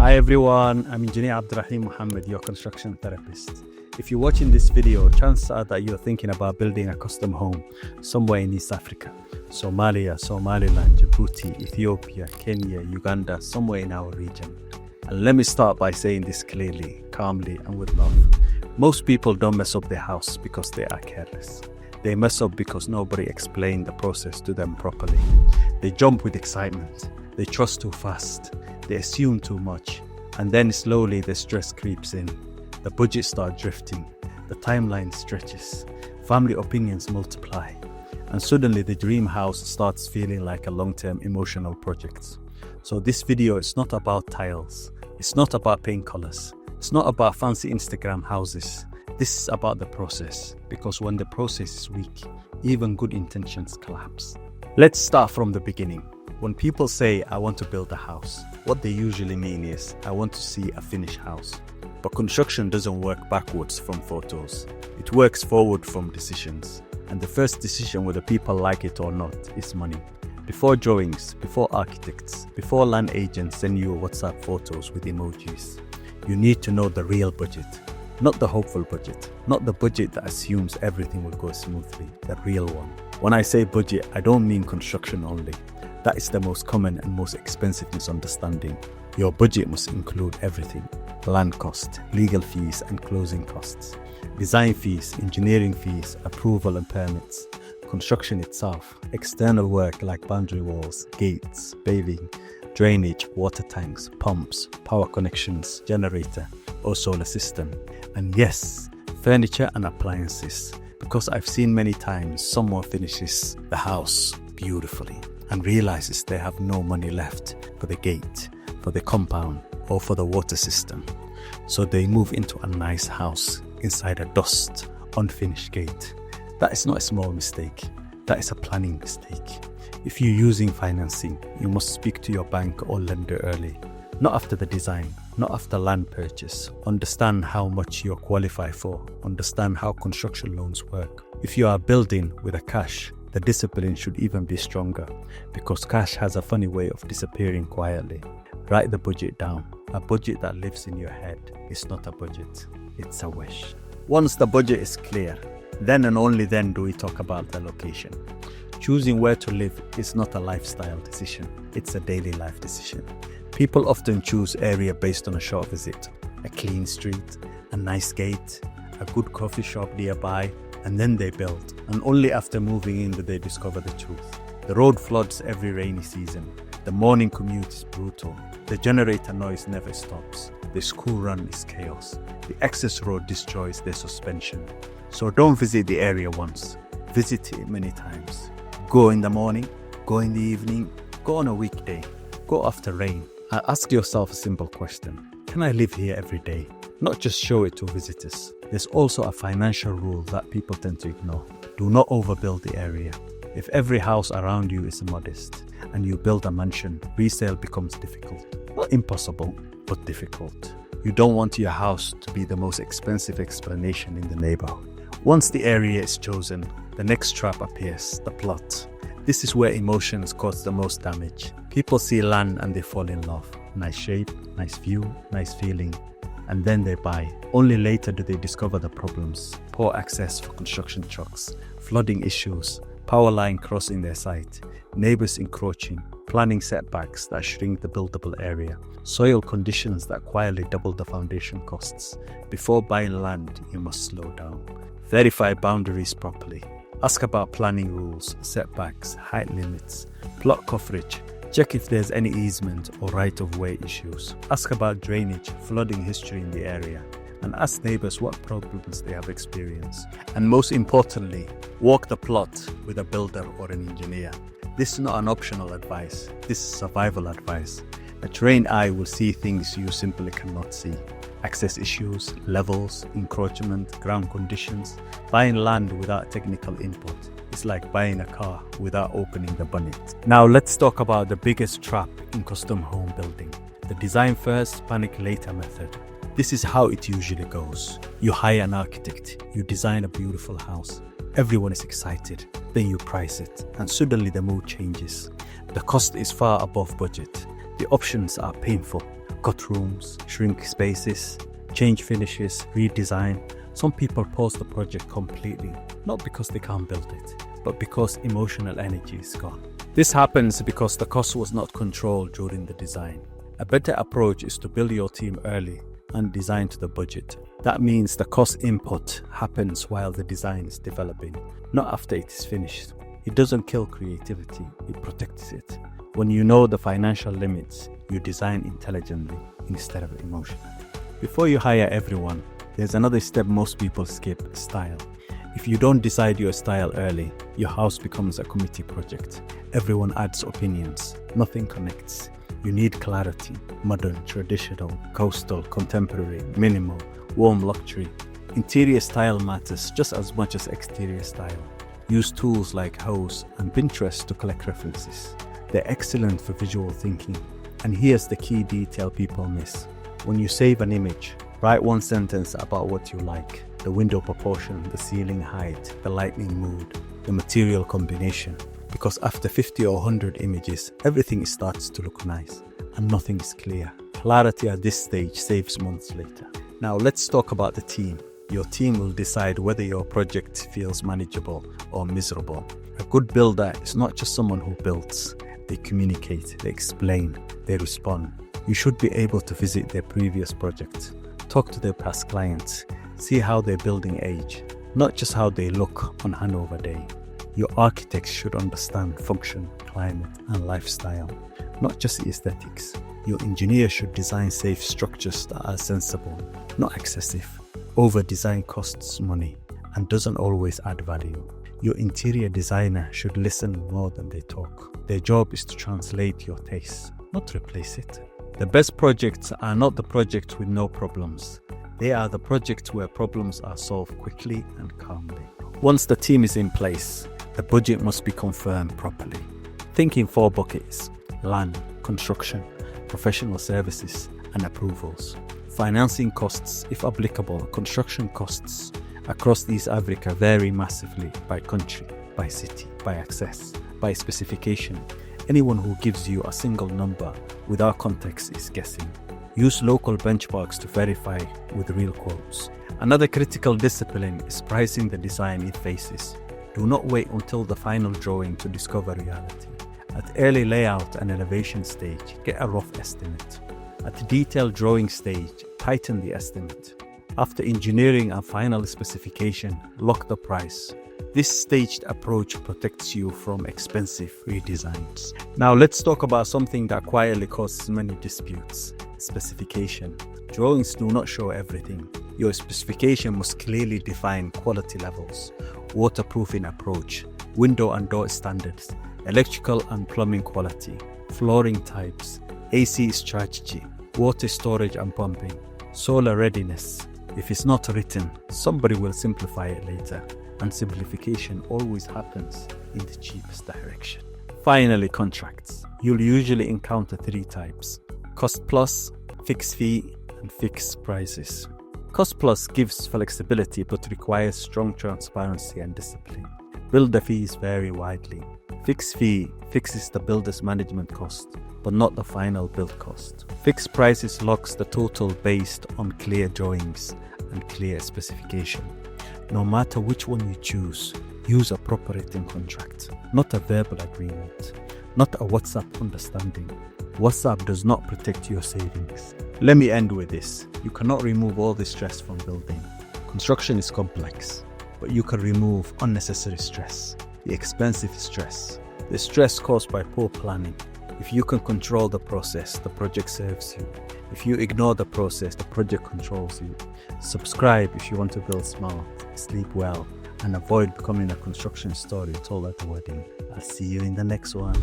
Hi everyone, I'm Engineer Abdirahim Mohamed, your construction therapist. If you're watching this video, chances are that you're thinking about building a custom home somewhere in East Africa. Somalia, Somaliland, Djibouti, Ethiopia, Kenya, Uganda, somewhere in our region. And let me start by saying this clearly, calmly and with love. Most people don't mess up their house because they are careless. They mess up because nobody explained the process to them properly. They jump with excitement. They trust too fast. They assume too much. And then slowly the stress creeps in. The budget starts drifting. The timeline stretches. Family opinions multiply. And suddenly the dream house starts feeling like a long-term emotional project. So this video is not about tiles. It's not about paint colors. It's not about fancy Instagram houses. This is about the process, because when the process is weak, even good intentions collapse. Let's start from the beginning. When people say, I want to build a house, what they usually mean is, I want to see a finished house. But construction doesn't work backwards from photos. It works forward from decisions. And the first decision, whether people like it or not, is money. Before drawings, before architects, before land agents send you WhatsApp photos with emojis, you need to know the real budget. Not the hopeful budget, not the budget that assumes everything will go smoothly, the real one. When I say budget, I don't mean construction only. That is the most common and most expensive misunderstanding. Your budget must include everything: land cost, legal fees and closing costs, design fees, engineering fees, approval and permits, construction itself, external work like boundary walls, gates, paving, drainage, water tanks, pumps, power connections, generator or solar system. And yes, furniture and appliances, because I've seen many times someone finishes the house beautifully and realizes they have no money left for the gate, for the compound or for the water system. So they move into a nice house inside a dust, unfinished gate. That is not a small mistake, that is a planning mistake. If you're using financing, you must speak to your bank or lender early. Not after the design, not after land purchase. Understand how much you're qualified for. Understand how construction loans work. If you are building with a cash, the discipline should even be stronger, because cash has a funny way of disappearing quietly. Write the budget down. A budget that lives in your head is not a budget, it's a wish. Once the budget is clear, then and only then do we talk about the location. Choosing where to live is not a lifestyle decision, it's a daily life decision. People often choose area based on a short visit, a clean street, a nice gate, a good coffee shop nearby, and then they build. And only after moving in do they discover the truth. The road floods every rainy season. The morning commute is brutal. The generator noise never stops. The school run is chaos. The access road destroys their suspension. So don't visit the area once. Visit it many times. Go in the morning, go in the evening, go on a weekday, go after rain. Ask yourself a simple question. Can I live here every day? Not just show it to visitors. There's also a financial rule that people tend to ignore. Do not overbuild the area. If every house around you is modest and you build a mansion, resale becomes difficult. Not impossible, but difficult. You don't want your house to be the most expensive explanation in the neighborhood. Once the area is chosen, the next trap appears, the plot. This is where emotions cause the most damage. People see land and they fall in love. Nice shape, nice view, nice feeling. And then they buy. Only later do they discover the problems. Poor access for construction trucks, flooding issues, power line crossing their site, neighbors encroaching, planning setbacks that shrink the buildable area, soil conditions that quietly double the foundation costs. Before buying land, you must slow down. Verify boundaries properly. Ask about planning rules, setbacks, height limits, plot coverage. Check if there's any easement or right-of-way issues. Ask about drainage, flooding history in the area, and ask neighbors what problems they have experienced. And most importantly, walk the plot with a builder or an engineer. This is not an optional advice, this is survival advice. A trained eye will see things you simply cannot see. Access issues, levels, encroachment, ground conditions. Buying land without technical input is like buying a car without opening the bonnet. Now let's talk about the biggest trap in custom home building. The design first, panic later method. This is how it usually goes. You hire an architect, you design a beautiful house. Everyone is excited, then you price it, and suddenly the mood changes. The cost is far above budget. The options are painful. cut rooms, shrink spaces, change finishes, redesign. Some people pause the project completely, not because they can't build it, but because emotional energy is gone. This happens because the cost was not controlled during the design. A better approach is to build your team early and design to the budget. That means the cost input happens while the design is developing, not after it is finished. It doesn't kill creativity, it protects it. When you know the financial limits, you design intelligently instead of emotionally. Before you hire everyone, there's another step most people skip: style. If you don't decide your style early, your house becomes a committee project. Everyone adds opinions, nothing connects. You need clarity: modern, traditional, coastal, contemporary, minimal, warm, luxury. Interior style matters just as much as exterior style. Use tools like Hose and Pinterest to collect references. They're excellent for visual thinking. And here's the key detail people miss. When you save an image, write one sentence about what you like: the window proportion, the ceiling height, the lighting mood, the material combination. Because after 50 or 100 images, everything starts to look nice and nothing is clear. Clarity at this stage saves months later. Now let's talk about the team. Your team will decide whether your project feels manageable or miserable. A good builder is not just someone who builds. They communicate, they explain, they respond. You should be able to visit their previous projects, talk to their past clients, see how their building age, not just how they look on handover day. Your architects should understand function, climate, and lifestyle, not just aesthetics. Your engineer should design safe structures that are sensible, not excessive. Over-design costs money and doesn't always add value. Your interior designer should listen more than they talk. Their job is to translate your tastes, not replace it. The best projects are not the projects with no problems. They are the projects where problems are solved quickly and calmly. Once the team is in place, the budget must be confirmed properly. Think in 4 buckets: land, construction, professional services, and approvals. Financing costs, if applicable. Construction costs across East Africa vary massively by country, by city, by access, by specification. Anyone who gives you a single number without context is guessing. Use local benchmarks to verify with real quotes. Another critical discipline is pricing the design in phases. Do not wait until the final drawing to discover reality. At early layout and elevation stage, get a rough estimate. At the detailed drawing stage, tighten the estimate. After engineering and final specification, lock the price. This staged approach protects you from expensive redesigns. Now let's talk about something that quietly causes many disputes: specification. Drawings do not show everything. Your specification must clearly define quality levels, waterproofing approach, window and door standards, electrical and plumbing quality, flooring types, AC strategy, water storage and pumping, solar readiness. If it's not written, somebody will simplify it later, and simplification always happens in the cheapest direction. Finally, contracts. You'll usually encounter 3 types: cost plus, fixed fee, and fixed prices. Cost plus gives flexibility but requires strong transparency and discipline. Builder fees vary widely. Fixed fee fixes the builder's management cost, but not the final build cost. Fixed prices locks the total based on clear drawings and clear specification. No matter which one you choose, use a proper written contract, not a verbal agreement, not a WhatsApp understanding. WhatsApp does not protect your savings. Let me end with this. You cannot remove all the stress from building. Construction is complex, but you can remove unnecessary stress, the expensive stress, the stress caused by poor planning. If you can control the process, the project serves you. If you ignore the process, the project controls you. Subscribe if you want to build smart, sleep well, and avoid becoming a construction story told at the wedding. I'll see you in the next one.